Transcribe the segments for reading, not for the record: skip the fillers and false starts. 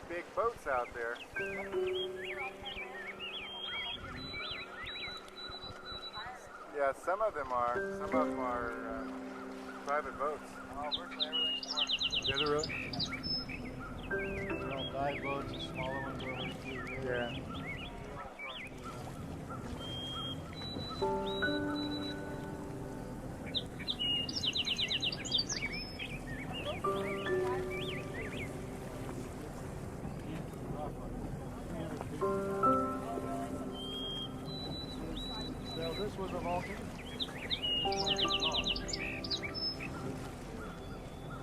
big boats out there. Yeah, some of them are. Some of them are private boats. Oh, virtually everything's smart. Is it really? They're all dive boats, the smaller ones are over too. Yeah. So this was a Vulcan.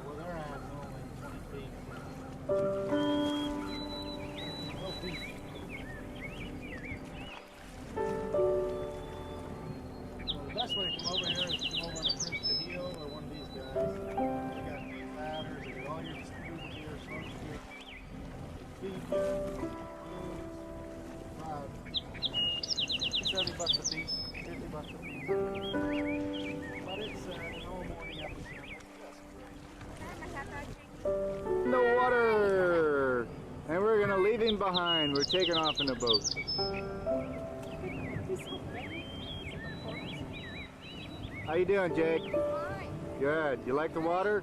Well, they're at only 20 feet. No feet. So the best way to come over here is to come over on a Prince Cahillo or one of these guys. They got feed ladders, they got all your disposable gear, snorkel gear, feed gear, about $70 a piece, $50 a piece. But it's an all morning episode. In the water! And we're gonna leave him behind. We're taking off in the boat. How you doing, Jake? Fine. Good. You like the water?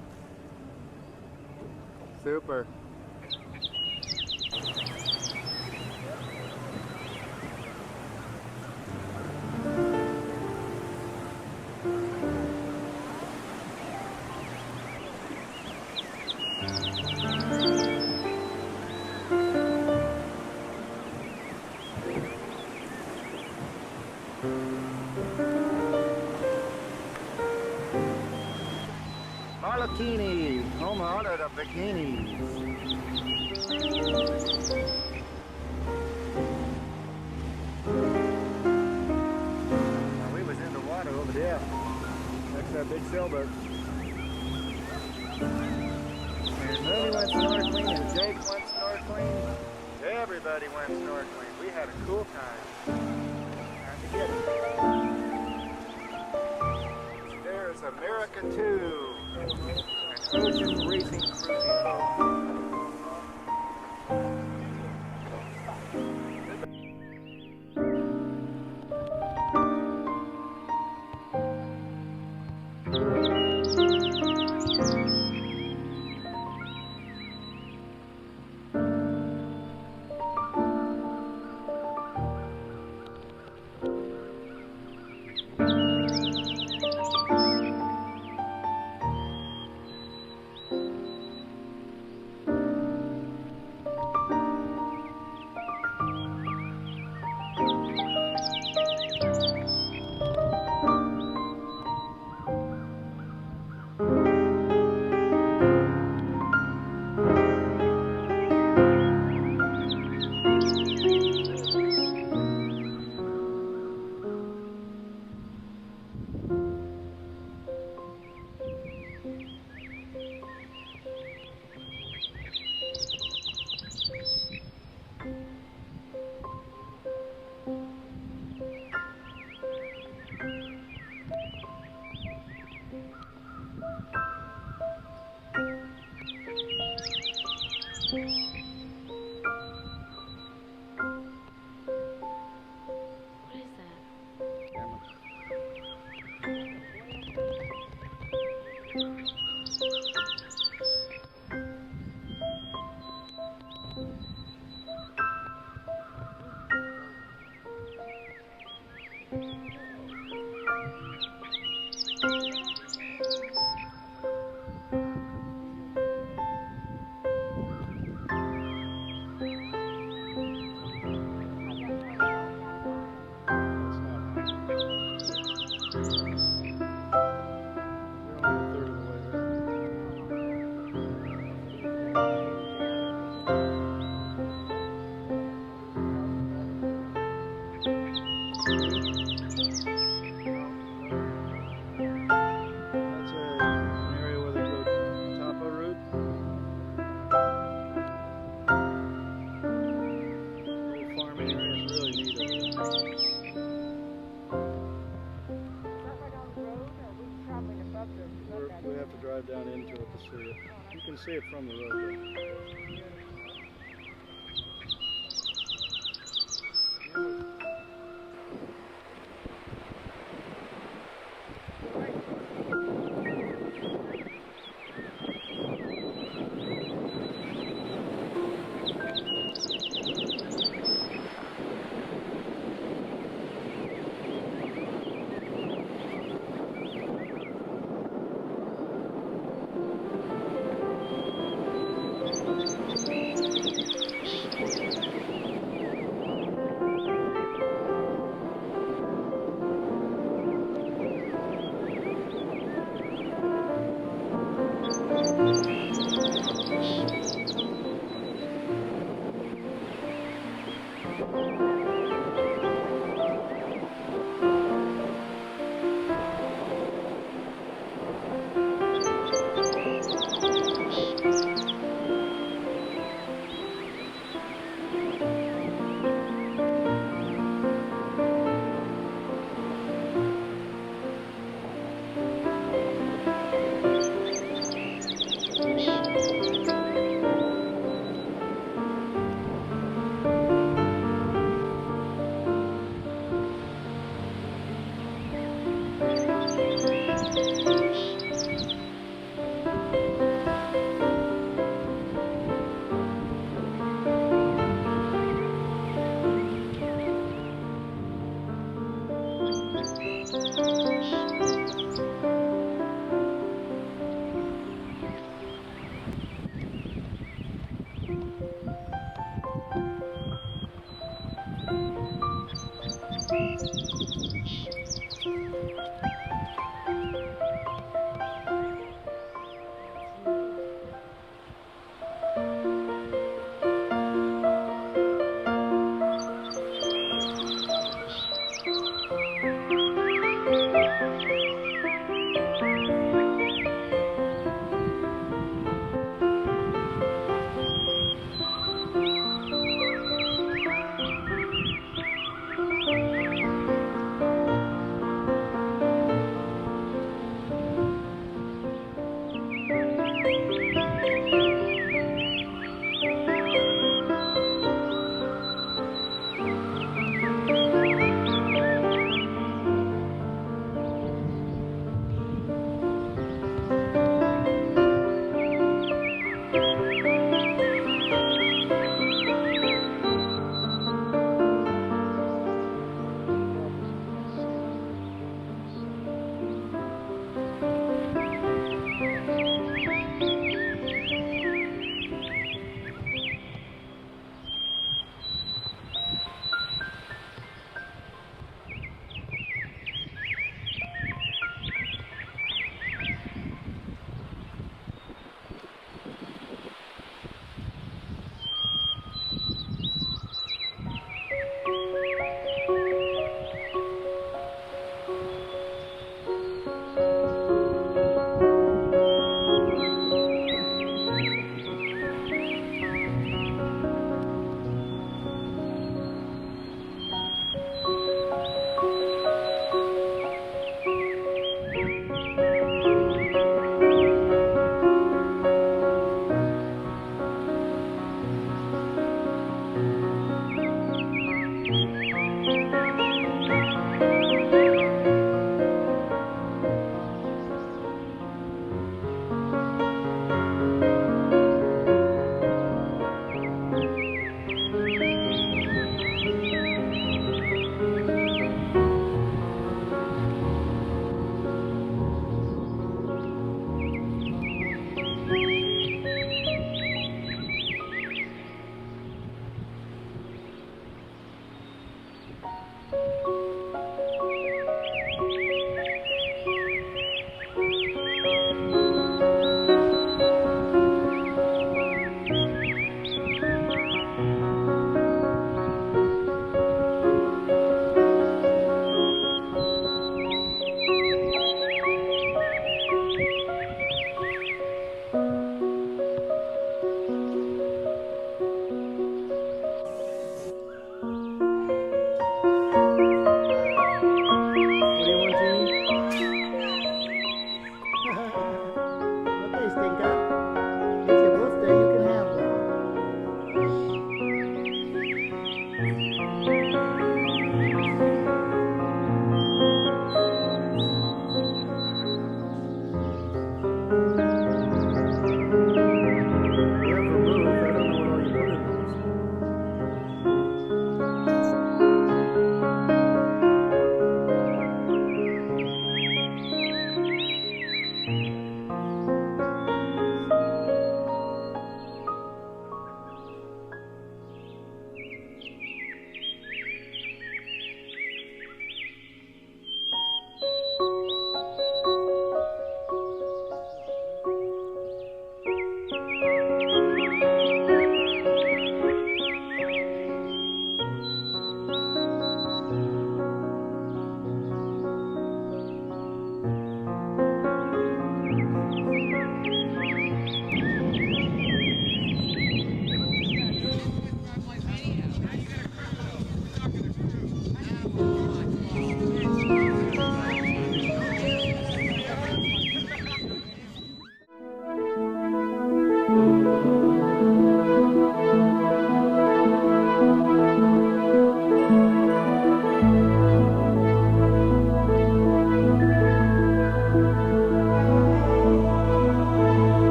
Super. Harlequini, home out of the bikinis. Now we was in the water over there, next to that big sailboat. And Lily went snorkeling, and Jake went snorkeling. Everybody went snorkeling. We had a cool time. Time to get it. There's America 2, an ocean racing cruising boat. We have to drive down into it to see it. You can see it from the road though.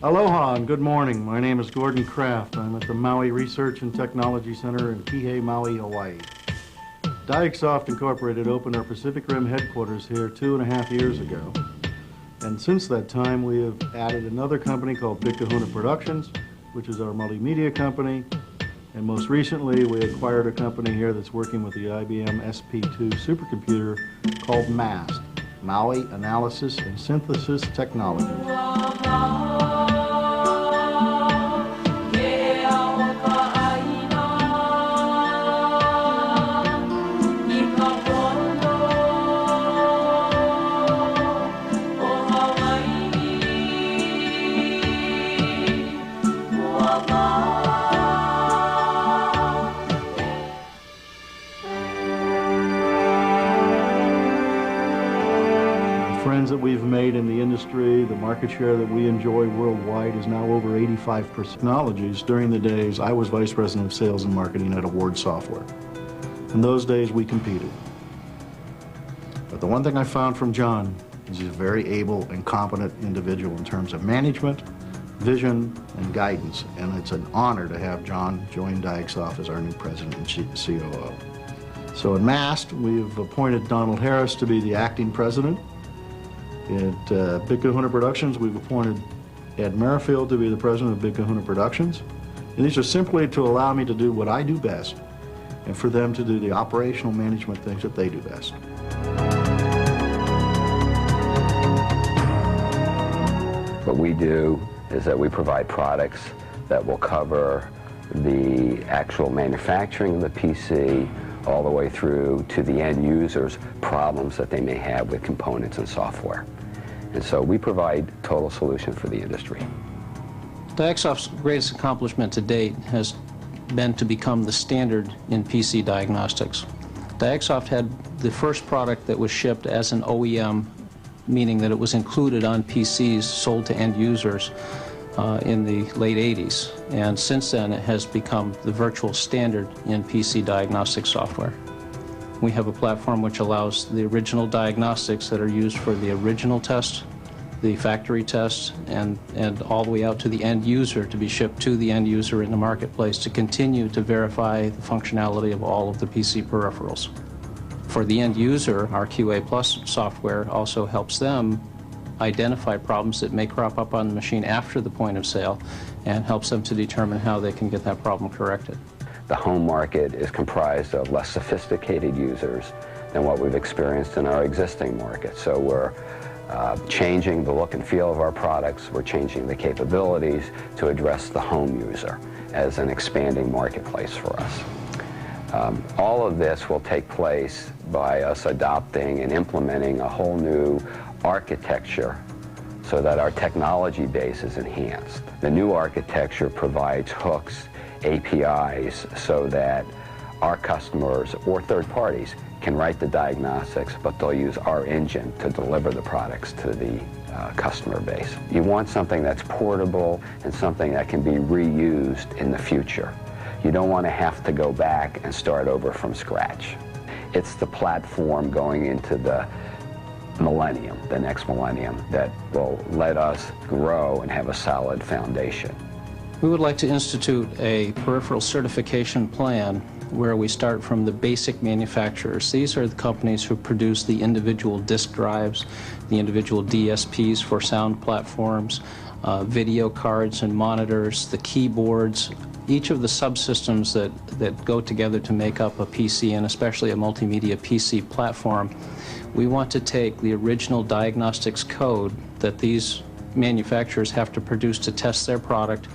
Aloha and good morning. My name is Gordon Kraft. I'm at the Maui Research and Technology Center in Kihei, Maui, Hawaii. Diagsoft Incorporated opened our Pacific Rim headquarters here 2.5 years ago. And since that time, we have added another company called Big Kahuna Productions, which is our multimedia company. And most recently, we acquired a company here that's working with the IBM SP2 supercomputer called MAST, Maui Analysis and Synthesis Technologies. Friends that we've made in the industry, the market share that we enjoy worldwide is now over 85%. Technologies, during the days I was Vice President of Sales and Marketing at Award Software. In those days we competed. But the one thing I found from John is he's a very able and competent individual in terms of management, vision, and guidance. And it's an honor to have John join Diagsoft as our new President and COO. So at MAST, we've appointed Donald Harris to be the acting president. At Big Kahuna Productions, we've appointed Ed Merrifield to be the president of Big Kahuna Productions. And these are simply to allow me to do what I do best and for them to do the operational management things that they do best. What we do is that we provide products that will cover the actual manufacturing of the PC all the way through to the end user's problems that they may have with components and software. And so we provide total solution for the industry. Diagsoft's greatest accomplishment to date has been to become the standard in PC diagnostics. Diagsoft had the first product that was shipped as an OEM, meaning that it was included on PCs sold to end users in the late 80s. And since then, it has become the virtual standard in PC diagnostic software. We have a platform which allows the original diagnostics that are used for the original test, the factory test, and all the way out to the end user to be shipped to the end user in the marketplace to continue to verify the functionality of all of the PC peripherals. For the end user, our QA Plus software also helps them identify problems that may crop up on the machine after the point of sale and helps them to determine how they can get that problem corrected. The home market is comprised of less sophisticated users than what we've experienced in our existing market. So we're changing the look and feel of our products. We're changing the capabilities to address the home user as an expanding marketplace for us. All of this will take place by us adopting and implementing a whole new architecture so that our technology base is enhanced. The new architecture provides hooks, APIs, so that our customers or third parties can write the diagnostics, but they'll use our engine to deliver the products to the customer base. You want something that's portable and something that can be reused in the future. You don't want to have to go back and start over from scratch. It's the platform going into the millennium, the next millennium, that will let us grow and have a solid foundation. We would like to institute a peripheral certification plan where we start from the basic manufacturers. These are the companies who produce the individual disk drives, the individual DSPs for sound platforms, video cards and monitors, the keyboards, each of the subsystems that go together to make up a PC, and especially a multimedia PC platform. We want to take the original diagnostics code that these manufacturers have to produce to test their product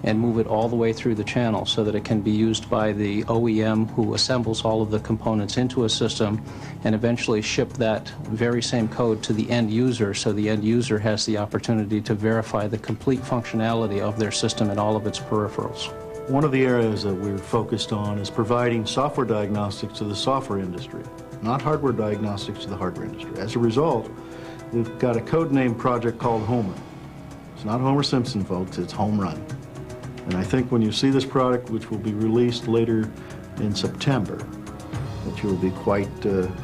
and move it all the way through the channel so that it can be used by the OEM who assembles all of the components into a system and eventually ship that very same code to the end user so the end user has the opportunity to verify the complete functionality of their system and all of its peripherals. One of the areas that we're focused on is providing software diagnostics to the software industry, not hardware diagnostics to the hardware industry. As a result, we've got a code-named project called Homer. It's not Homer Simpson, folks, it's Home Run. And I think when you see this product, which will be released later in September, that you'll be quite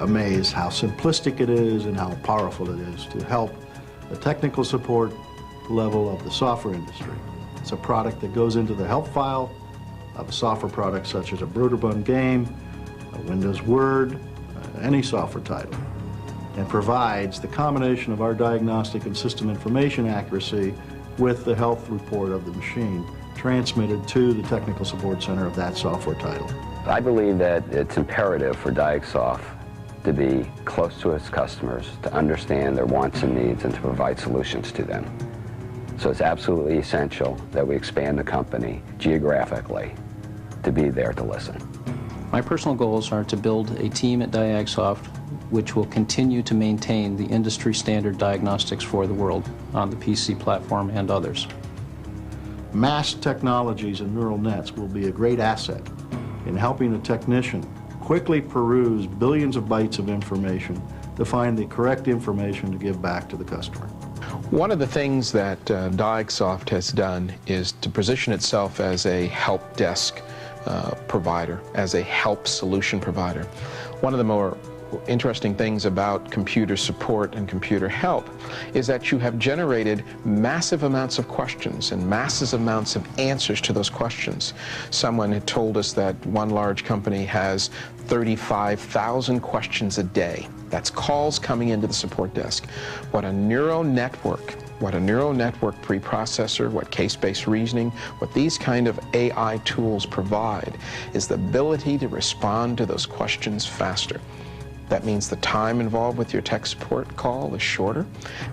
amazed how simplistic it is and how powerful it is to help the technical support level of the software industry. It's a product that goes into the help file of a software product such as a Broderbund game, a Windows Word, any software title, and provides the combination of our diagnostic and system information accuracy with the health report of the machine transmitted to the technical support center of that software title. I believe that it's imperative for Diagsoft to be close to its customers, to understand their wants and needs, and to provide solutions to them. So it's absolutely essential that we expand the company geographically to be there to listen. My personal goals are to build a team at Diagsoft which will continue to maintain the industry standard diagnostics for the world on the PC platform and others. Mass technologies and neural nets will be a great asset in helping a technician quickly peruse billions of bytes of information to find the correct information to give back to the customer. One of the things that Diagsoft has done is to position itself as a help desk provider, as a help solution provider. One of the more interesting things about computer support and computer help is that you have generated massive amounts of questions and massive amounts of answers to those questions. Someone had told us that one large company has 35,000 questions a day. That's calls coming into the support desk. What a neural network preprocessor, what case-based reasoning, what these kind of AI tools provide is the ability to respond to those questions faster. That means the time involved with your tech support call is shorter.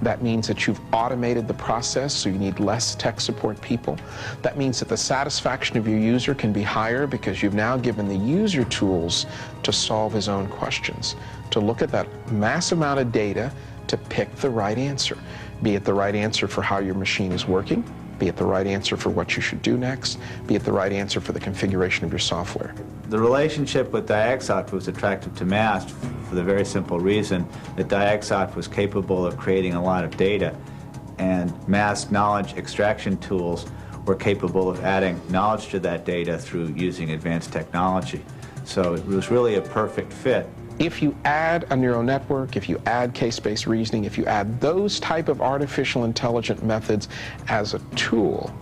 That means that you've automated the process, so you need less tech support people. That means that the satisfaction of your user can be higher because you've now given the user tools to solve his own questions, to look at that massive amount of data to pick the right answer, be it the right answer for how your machine is working, be it the right answer for what you should do next, be it the right answer for the configuration of your software. The relationship with Diagsoft was attractive to MAST for the very simple reason that Diagsoft was capable of creating a lot of data, and MAST knowledge extraction tools were capable of adding knowledge to that data through using advanced technology. So it was really a perfect fit. If you add a neural network, if you add case-based reasoning, if you add those type of artificial intelligent methods as a tool,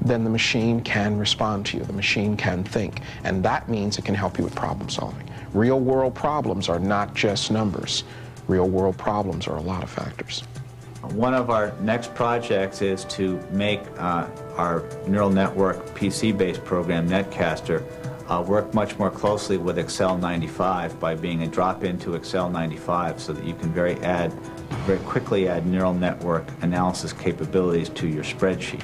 then the machine can respond to you, the machine can think, and that means it can help you with problem solving. Real-world problems are not just numbers. Real-world problems are a lot of factors. One of our next projects is to make our neural network PC-based program, Netcaster, work much more closely with Excel 95 by being a drop into Excel 95 so that you can very quickly add neural network analysis capabilities to your spreadsheet.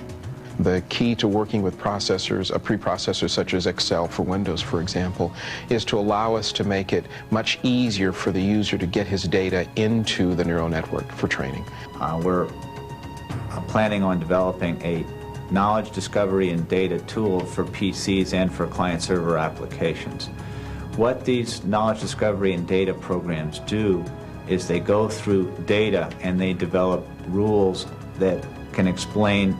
The key to working with processors, a preprocessor such as Excel for Windows, for example, is to allow us to make it much easier for the user to get his data into the neural network for training. We're planning on developing a knowledge discovery and data tool for PCs and for client-server applications. What these knowledge discovery and data programs do is they go through data and they develop rules that can explain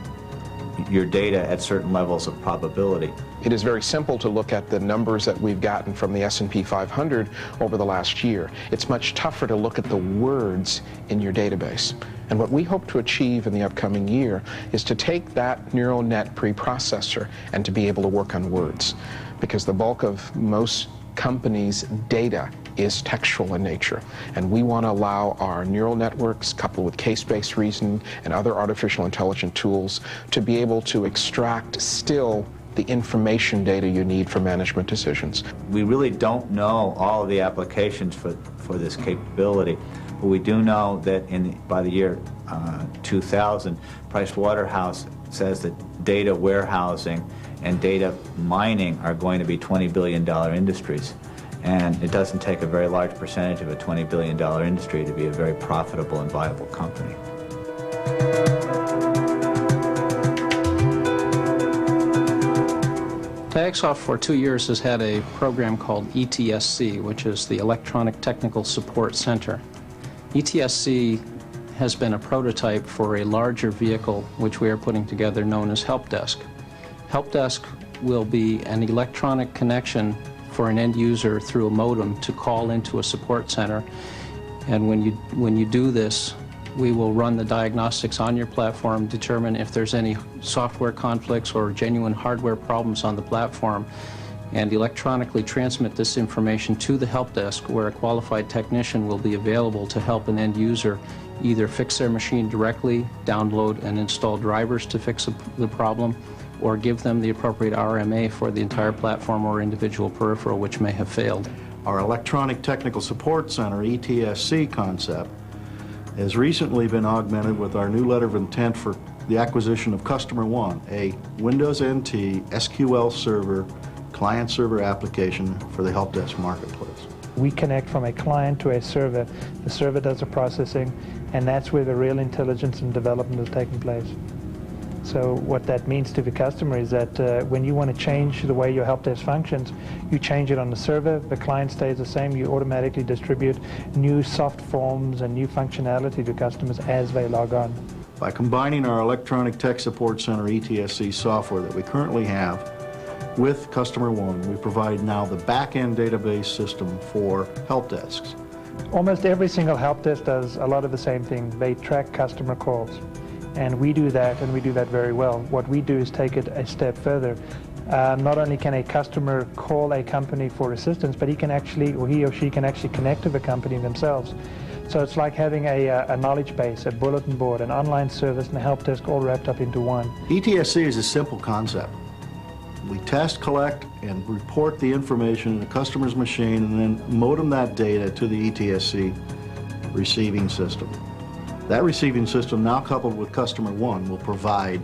your data at certain levels of probability. It is very simple to look at the numbers that we've gotten from the S&P 500 over the last year. It's much tougher to look at the words in your database. And what we hope to achieve in the upcoming year is to take that neural net preprocessor and to be able to work on words. Because the bulk of most companies' data is textual in nature, and we want to allow our neural networks, coupled with case-based reasoning and other artificial intelligence tools, to be able to extract still the information data you need for management decisions. We really don't know all of the applications for this capability, but we do know that by the year 2000, Pricewaterhouse says that data warehousing and data mining are going to be $20 billion industries. And it doesn't take a very large percentage of a $20 billion industry to be a very profitable and viable company. Diagsoft for 2 years has had a program called ETSC, which is the Electronic Technical Support Center. ETSC has been a prototype for a larger vehicle which we are putting together known as Help Desk. Help Desk will be an electronic connection for an end user through a modem to call into a support center, and when you do this, We will run the diagnostics on your platform, determine if there's any software conflicts or genuine hardware problems on the platform, and electronically transmit this information to the help desk, where a qualified technician will be available to help an end user either fix their machine directly, download and install drivers to fix the problem, or give them the appropriate RMA for the entire platform or individual peripheral which may have failed. Our Electronic Technical Support Center, ETSC concept, has recently been augmented with our new letter of intent for the acquisition of Customer One, a Windows NT SQL Server client-server application for the help desk marketplace. We connect from a client to a server. The server does the processing, and that's where the real intelligence and development is taking place. So what that means to the customer is that when you want to change the way your help desk functions, you change it on the server, the client stays the same, you automatically distribute new soft forms and new functionality to customers as they log on. By combining our Electronic Tech Support Center ETSC software that we currently have with Customer One, we provide now the back-end database system for help desks. Almost every single help desk does a lot of the same thing. They track customer calls. And we do that, and we do that very well. What we do is take it a step further. Not only can a customer call a company for assistance, but he can actually, or he or she can actually connect to the company themselves. So it's like having a knowledge base, a bulletin board, an online service, and a help desk all wrapped up into one. ETSC is a simple concept. We test, collect, and report the information in the customer's machine and then modem that data to the ETSC receiving system. That receiving system, now coupled with Customer One, will provide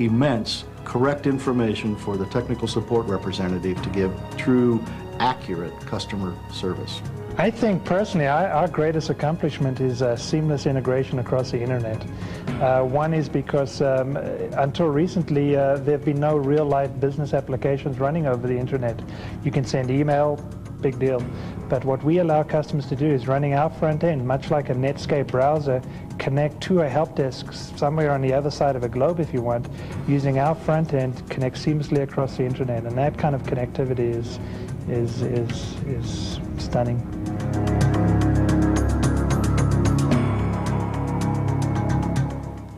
immense correct information for the technical support representative to give true, accurate customer service. I think personally our greatest accomplishment is seamless integration across the internet. One is because until recently there have been no real-life business applications running over the internet. You can send email, big deal. But what we allow customers to do is running our front end, much like a Netscape browser, connect to a help desk somewhere on the other side of a globe if you want, using our front end, connect seamlessly across the internet. And that kind of connectivity is stunning.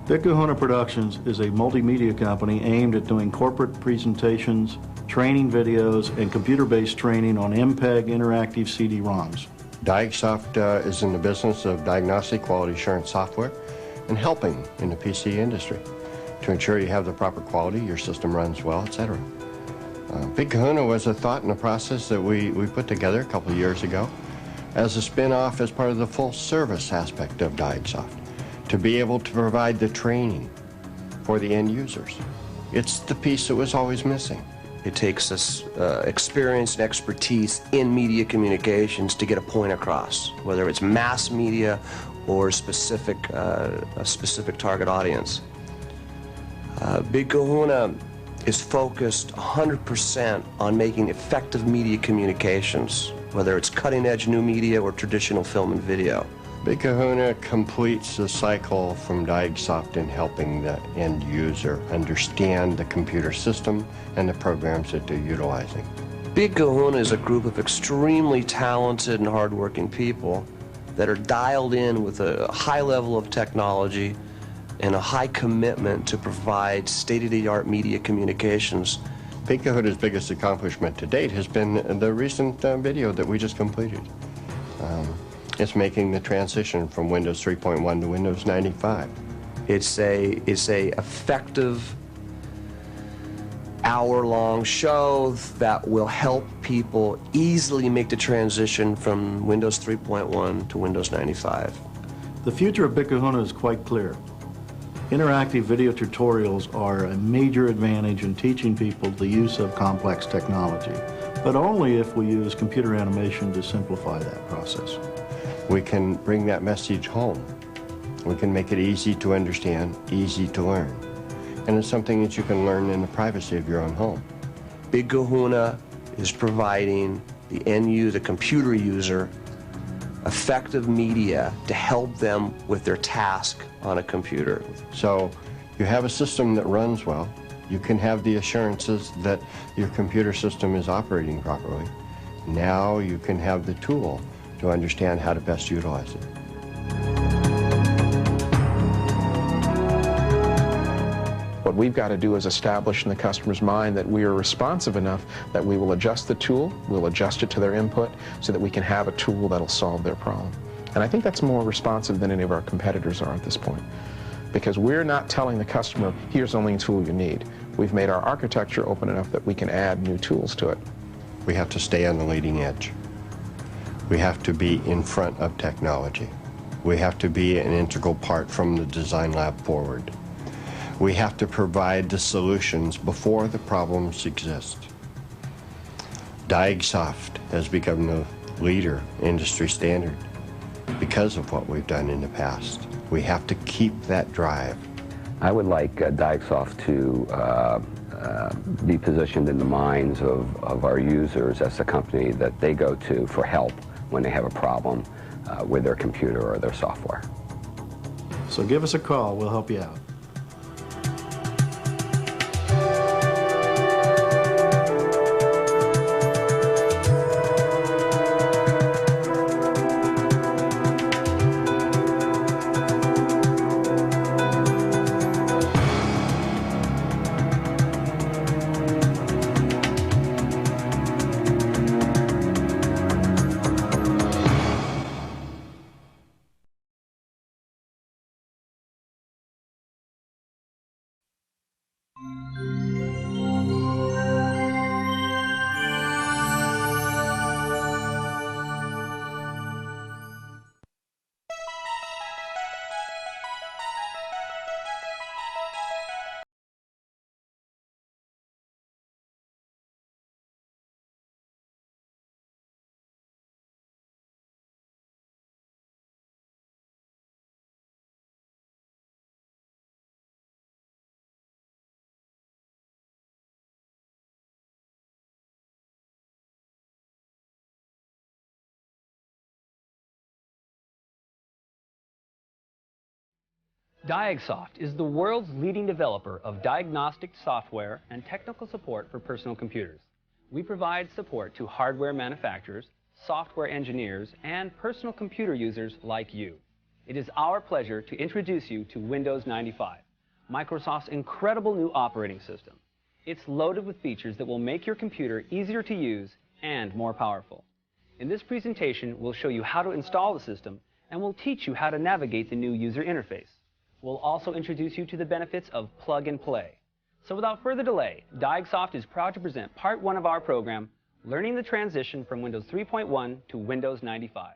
Big Kahuna Productions is a multimedia company aimed at doing corporate presentations, training videos, and computer-based training on MPEG interactive CD-ROMs. Diagsoft is in the business of diagnostic quality assurance software and helping in the PC industry to ensure you have the proper quality, your system runs well, etc. Big Kahuna was a thought and a process that we put together a couple of years ago as a spin-off as part of the full service aspect of Diagsoft, to be able to provide the training for the end users. It's the piece that was always missing. It takes us experience and expertise in media communications to get a point across, whether it's mass media or a specific target audience. Big Kahuna is focused 100% on making effective media communications, whether it's cutting-edge new media or traditional film and video. Big Kahuna completes the cycle from Diagsoft in helping the end user understand the computer system and the programs that they're utilizing. Big Kahuna is a group of extremely talented and hardworking people that are dialed in with a high level of technology and a high commitment to provide state-of-the-art media communications. Big Kahuna's biggest accomplishment to date has been the recent video that we just completed. It's making the transition from Windows 3.1 to Windows 95. It's a effective hour-long show that will help people easily make the transition from Windows 3.1 to Windows 95. The future of Big Kahuna is quite clear. Interactive video tutorials are a major advantage in teaching people the use of complex technology, but only if we use computer animation to simplify that process. We can bring that message home. We can make it easy to understand, easy to learn. And it's something that you can learn in the privacy of your own home. Big Kahuna is providing the end user, the computer user, effective media to help them with their task on a computer. So you have a system that runs well. You can have the assurances that your computer system is operating properly. Now you can have the tool to understand how to best utilize it. What we've got to do is establish in the customer's mind that we are responsive enough that we will adjust the tool, we'll adjust it to their input so that we can have a tool that'll solve their problem. And I think that's more responsive than any of our competitors are at this point, because we're not telling the customer, here's only a tool you need. We've made our architecture open enough that we can add new tools to it. We have to stay on the leading edge. We have to be in front of technology. We have to be an integral part from the design lab forward. We have to provide the solutions before the problems exist. Diagsoft has become the leader, industry standard, because of what we've done in the past. We have to keep that drive. I would like Diagsoft to be positioned in the minds of our users as the company that they go to for help when they have a problem with their computer or their software. So give us a call, we'll help you out. Diagsoft is the world's leading developer of diagnostic software and technical support for personal computers. We provide support to hardware manufacturers, software engineers, and personal computer users like you. It is our pleasure to introduce you to Windows 95, Microsoft's incredible new operating system. It's loaded with features that will make your computer easier to use and more powerful. In this presentation, we'll show you how to install the system, and we'll teach you how to navigate the new user interface. We'll also introduce you to the benefits of plug and play. So without further delay, Diagsoft is proud to present part 1 of our program, Learning the Transition from Windows 3.1 to Windows 95.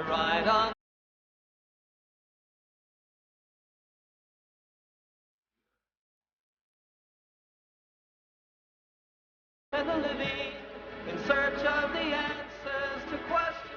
Right on. And the living in search of the answers to questions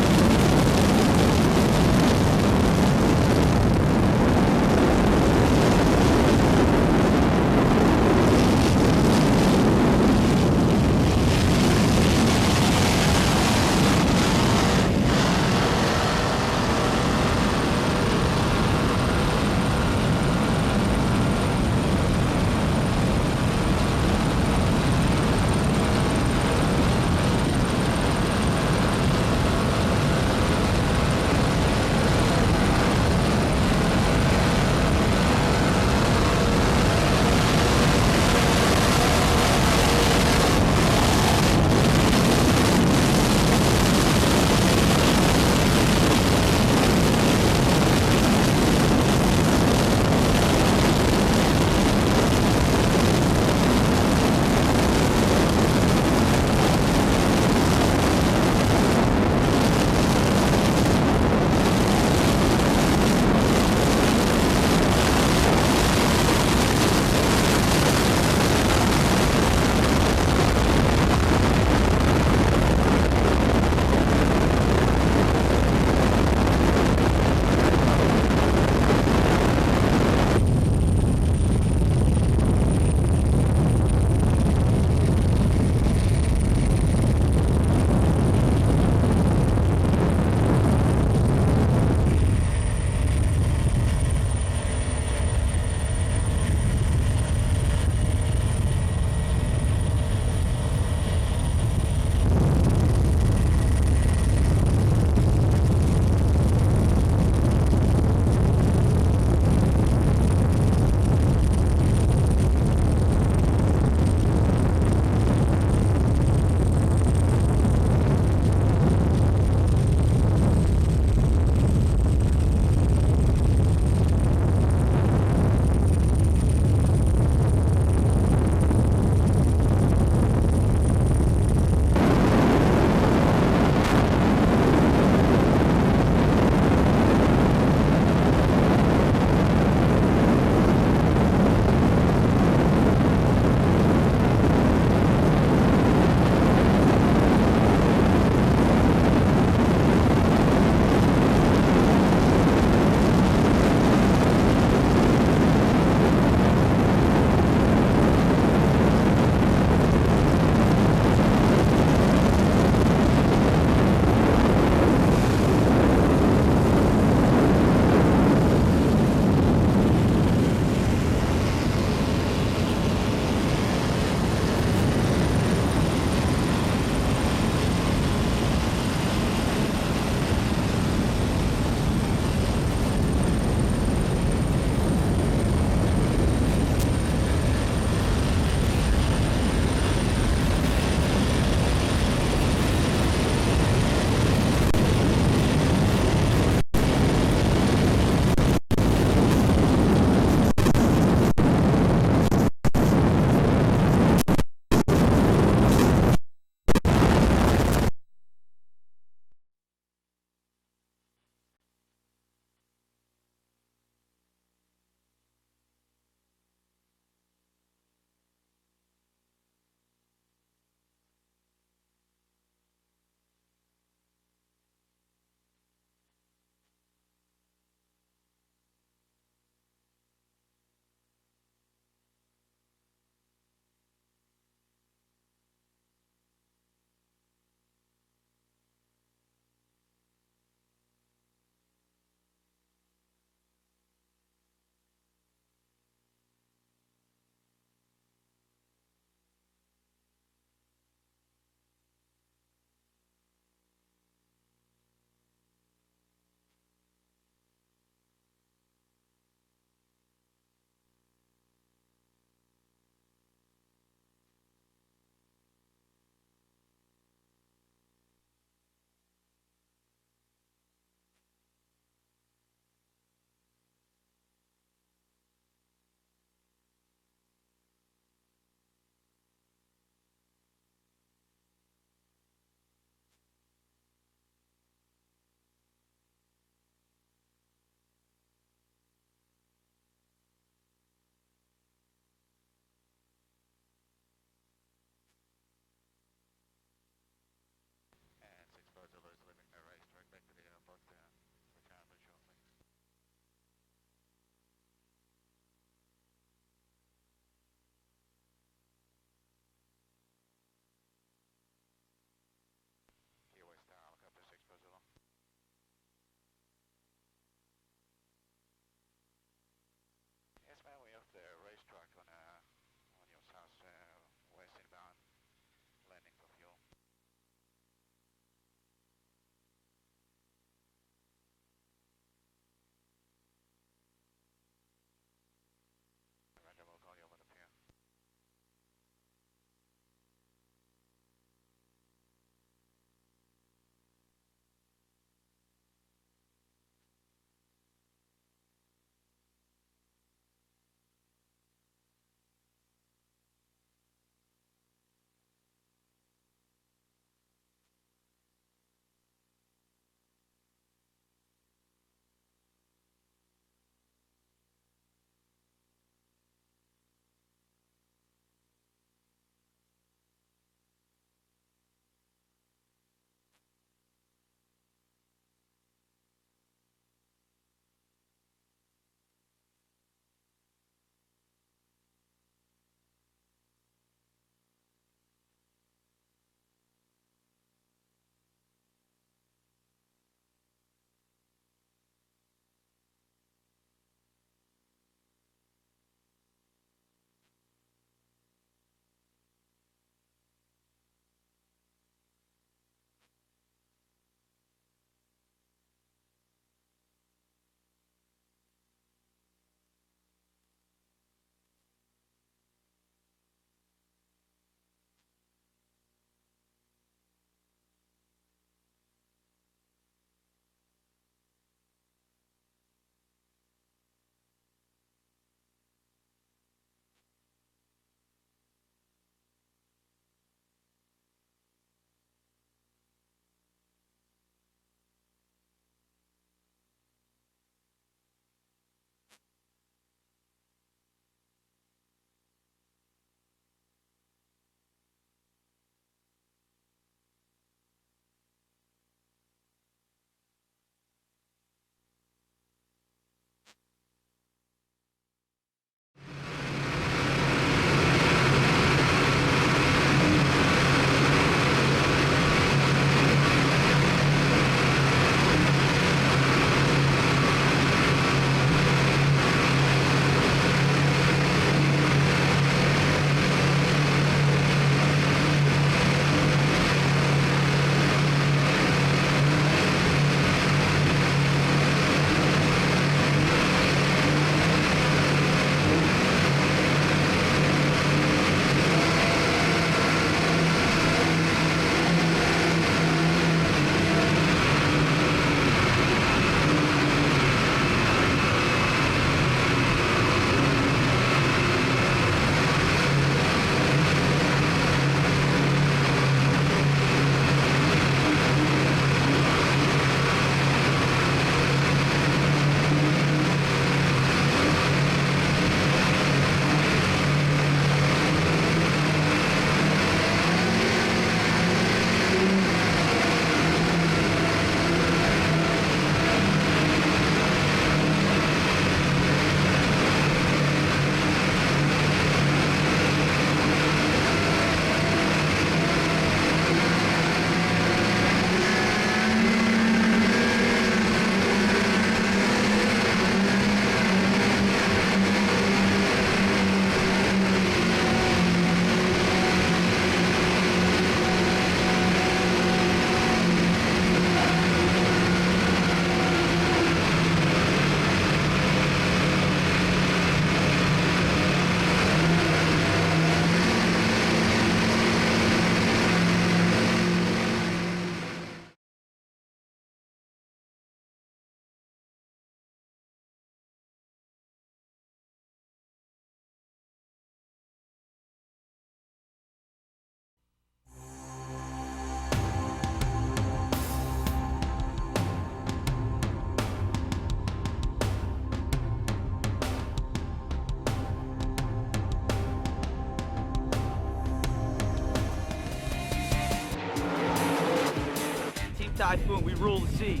Typhoon, we rule the seas.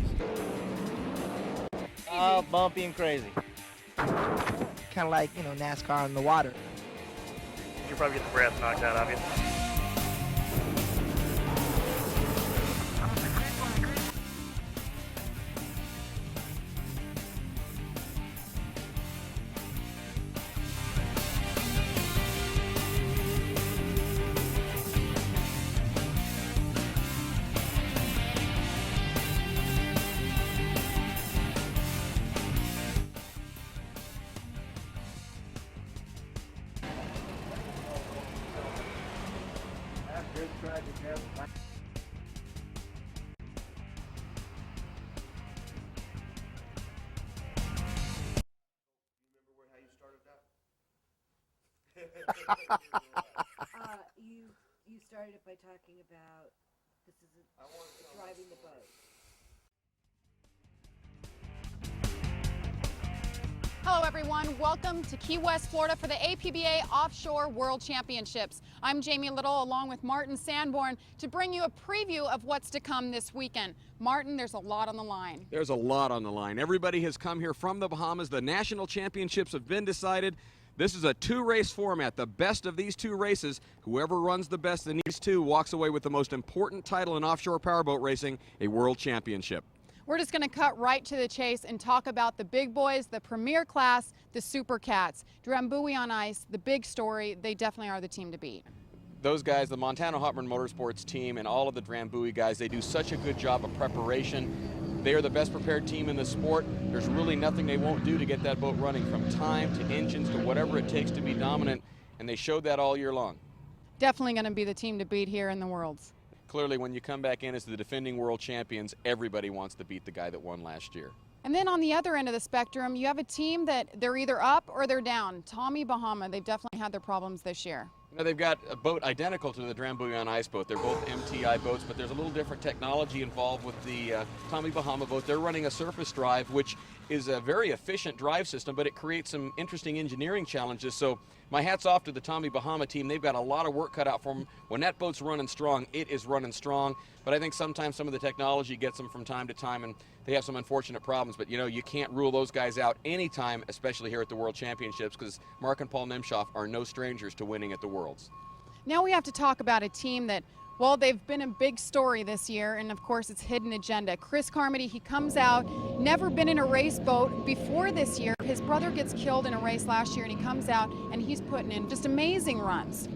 Bumpy and crazy. Kind of like, you know, NASCAR in the water. You probably get the breath knocked out of you. You started it by talking about this is driving the boat. Hello everyone, welcome to Key West, Florida for the APBA Offshore World Championships. I'm Jamie Little along with Martin Sanborn to bring you a preview of what's to come this weekend. Martin, there's a lot on the line. There's a lot on the line. Everybody has come here from the Bahamas. The national championships have been decided. This is a two-race format, the best of these two races. Whoever runs the best in these two walks away with the most important title in offshore powerboat racing, a world championship. We're just going to cut right to the chase and talk about the big boys, the premier class, the Super Cats. Drambuie on ice, the big story, they definitely are the team to beat. Those guys, the Montana Hotman Motorsports team and all of the Drambuie guys, they do such a good job of preparation. They are the best prepared team in the sport. There's really nothing they won't do to get that boat running, from time to engines to whatever it takes to be dominant, and they showed that all year long. Definitely going to be the team to beat here in the Worlds. Clearly, when you come back in as the defending world champions, everybody wants to beat the guy that won last year. And then on the other end of the spectrum, you have a team that they're either up or they're down. Tommy Bahama, they've definitely had their problems this year. You know, they've got a boat identical to the Drambuie on ice boat. They're both MTI boats, but there's a little different technology involved with the Tommy Bahama boat. They're running a surface drive, which is a very efficient drive system, but it creates some interesting engineering challenges. So my hat's off to the Tommy Bahama team. They've got a lot of work cut out for them. When that boat's running strong, it is running strong. But I think sometimes some of the technology gets them from time to time, and they have some unfortunate problems. But, you know, you can't rule those guys out anytime, especially here at the World Championships, because Mark and Paul Nemshoff are no strangers to winning at the Worlds. Now we have to talk about a team that, well, they've been a big story this year, and of course it's Hidden Agenda. Chris Carmody, he comes out, never been in a race boat before this year. His brother gets killed in a race last year, and he comes out and he's putting in just amazing runs.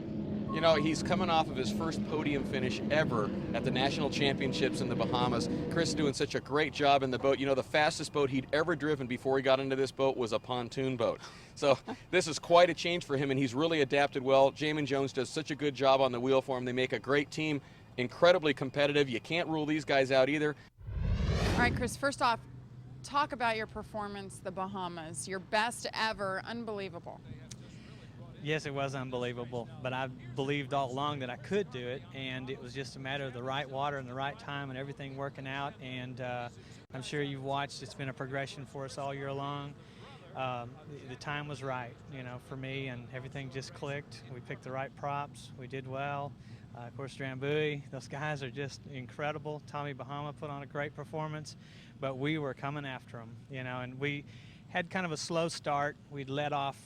You know, he's coming off of his first podium finish ever at the National Championships in the Bahamas. Chris doing such a great job in the boat. You know, the fastest boat he'd ever driven before he got into this boat was a pontoon boat. So this is quite a change for him, and he's really adapted well. Jamin Jones does such a good job on the wheel for him. They make a great team, incredibly competitive. You can't rule these guys out either. All right, Chris, first off, talk about your performance, the Bahamas. Your best ever, unbelievable. Yes, it was unbelievable, but I believed all along that I could do it, and it was just a matter of the right water and the right time and everything working out, and I'm sure you've watched, it's been a progression for us all year long. The time was right, you know, for me, and everything just clicked. We picked the right props, we did well. Of course, Drambuie, those guys are just incredible. Tommy Bahama put on a great performance, but we were coming after them, you know, and we had kind of a slow start. We'd let off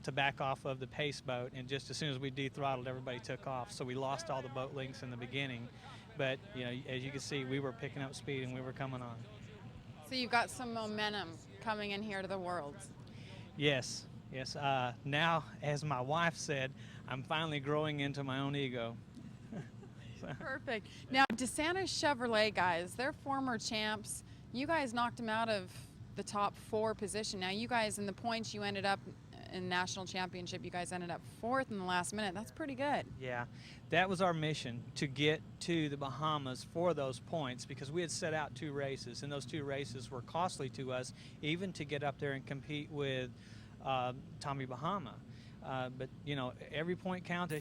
to back off of the pace boat, and just as soon as we dethrottled, everybody took off, so we lost all the boat links in the beginning. But you know, as you can see, we were picking up speed and we were coming on. So you've got some momentum coming in here to the Worlds. Yes. Now, as my wife said, I'm finally growing into my own ego. Perfect. Now, DeSantis Chevrolet guys, they're former champs. You guys knocked them out of the top 4 position. Now, you guys in the points, you ended up in national championship, you guys ended up 4th in the last minute. That's pretty good. Yeah, that was our mission, to get to the Bahamas for those points, because we had set out 2 races, and those 2 races were costly to us, even to get up there and compete with Tommy Bahama. But, you know, every point counts,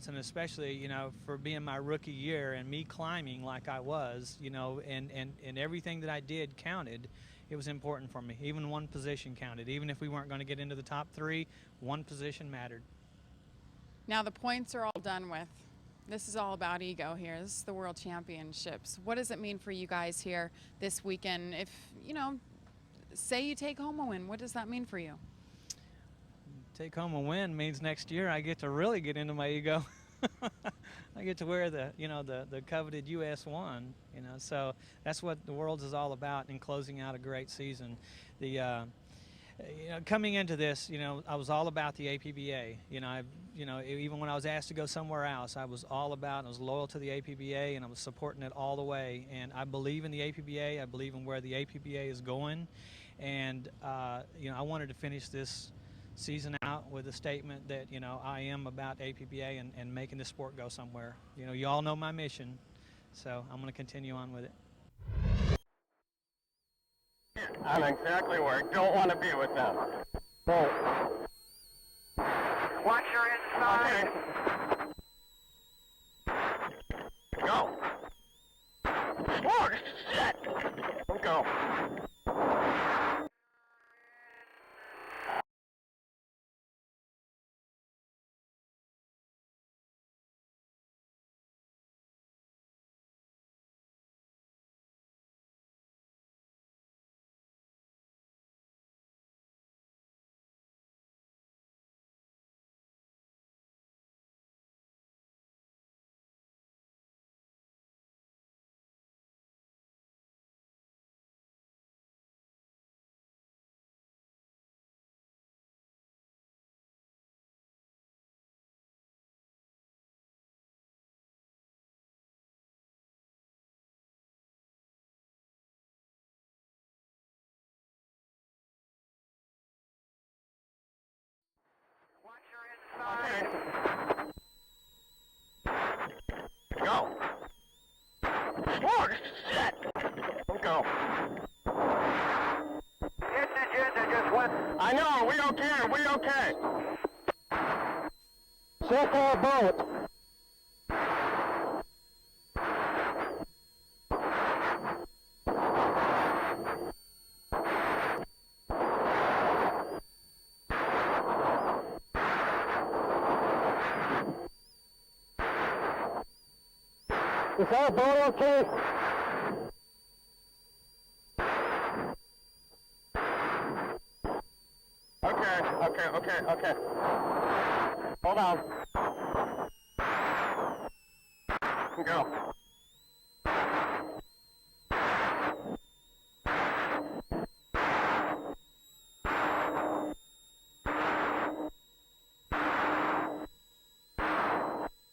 and especially, you know, for being my rookie year and me climbing like I was, you know, and everything that I did counted. It was important for me. Even one position counted. Even if we weren't going to get into the top 3, one position mattered. Now the points are all done with. This is all about ego here. This is the World Championships. What does it mean for you guys here this weekend? If, you know, say you take home a win, what does that mean for you? Take home a win means next year I get to really get into my ego. I get to wear the, you know, the coveted US 1, you know, so that's what the Worlds is all about in closing out a great season. The, you know, coming into this, you know, I was all about the APBA. You know, even when I was asked to go somewhere else, I was all about, I was loyal to the APBA, and I was supporting it all the way. And I believe in the APBA. I believe in where the APBA is going. And, you know, I wanted to finish this season out with a statement that, you know, I am about APBA and making the sport go somewhere. You know, you all know my mission, so I'm going to continue on with it. I'm exactly where I don't want to be with them. Watch your inside. Okay. Go. Oh, shit. Go. Okay. Go. Oh, shit. Go. Just went. I know, we don't care, we okay. So far boat. Is our boat okay? Okay. Hold on. Go.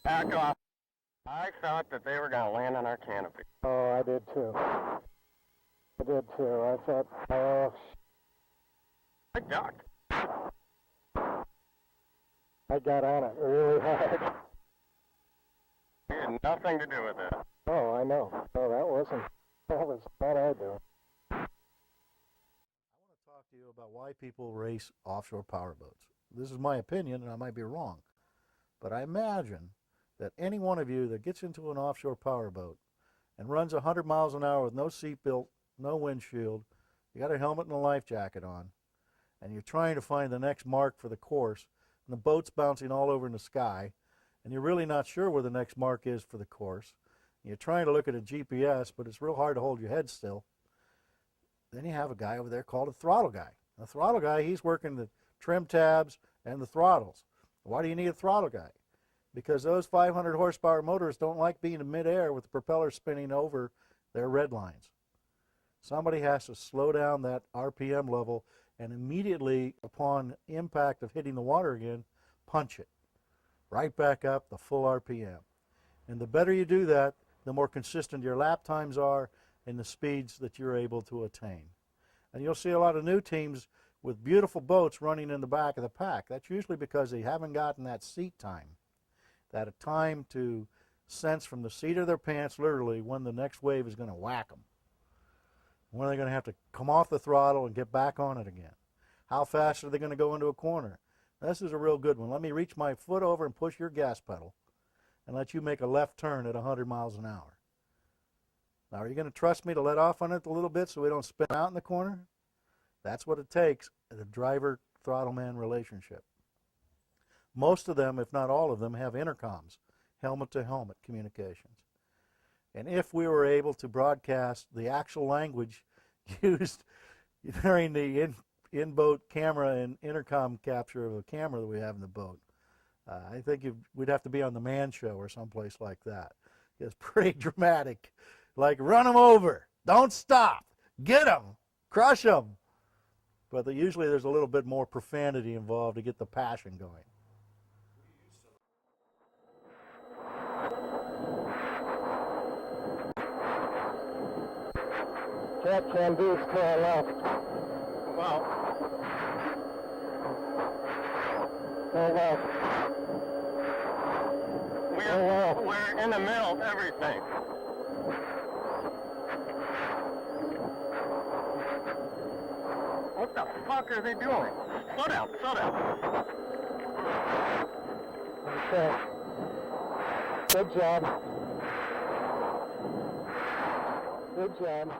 Back off. I thought that they were going to land on our canopy. Oh, I did too. I thought, oh, I ducked. I got on it really hard. It had nothing to do with it. Oh, I know. No, that was not I doing. I want to talk to you about why people race offshore power boats. This is my opinion, and I might be wrong. But I imagine that any one of you that gets into an offshore power boat and runs 100 miles an hour with no seatbelt, no windshield, you got a helmet and a life jacket on, and you're trying to find the next mark for the course, and the boat's bouncing all over in the sky, and you're really not sure where the next mark is for the course. You're trying to look at a GPS, but it's real hard to hold your head still. Then you have a guy over there called a throttle guy. A throttle guy, he's working the trim tabs and the throttles. Why do you need a throttle guy? Because those 500 horsepower motors don't like being in midair with the propeller spinning over their red lines. Somebody has to slow down that RPM level and immediately upon impact of hitting the water again, punch it right back up the full RPM. And the better you do that, the more consistent your lap times are and the speeds that you're able to attain. And you'll see a lot of new teams with beautiful boats running in the back of the pack. That's usually because they haven't gotten that seat time. That a time to sense from the seat of their pants, literally, when the next wave is going to whack them. When are they going to have to come off the throttle and get back on it again? How fast are they going to go into a corner? This is a real good one. Let me reach my foot over and push your gas pedal and let you make a left turn at 100 miles an hour. Now, are you going to trust me to let off on it a little bit so we don't spin out in the corner? That's what it takes, the driver-throttle man relationship. Most of them, if not all of them, have intercoms helmet-to-helmet communications. And if we were able to broadcast the actual language used during the in-boat camera and intercom capture of a camera that we have in the boat, I think we'd have to be on the Man Show or someplace like that. It's pretty dramatic. Like, run them over, don't stop, get them, crush them. But usually there's a little bit more profanity involved to get the passion going. Cat can do to our left. Wow. Go left. We're in the middle of everything. What the fuck are they doing? Slow down, slow down. Okay. Good job. Good job.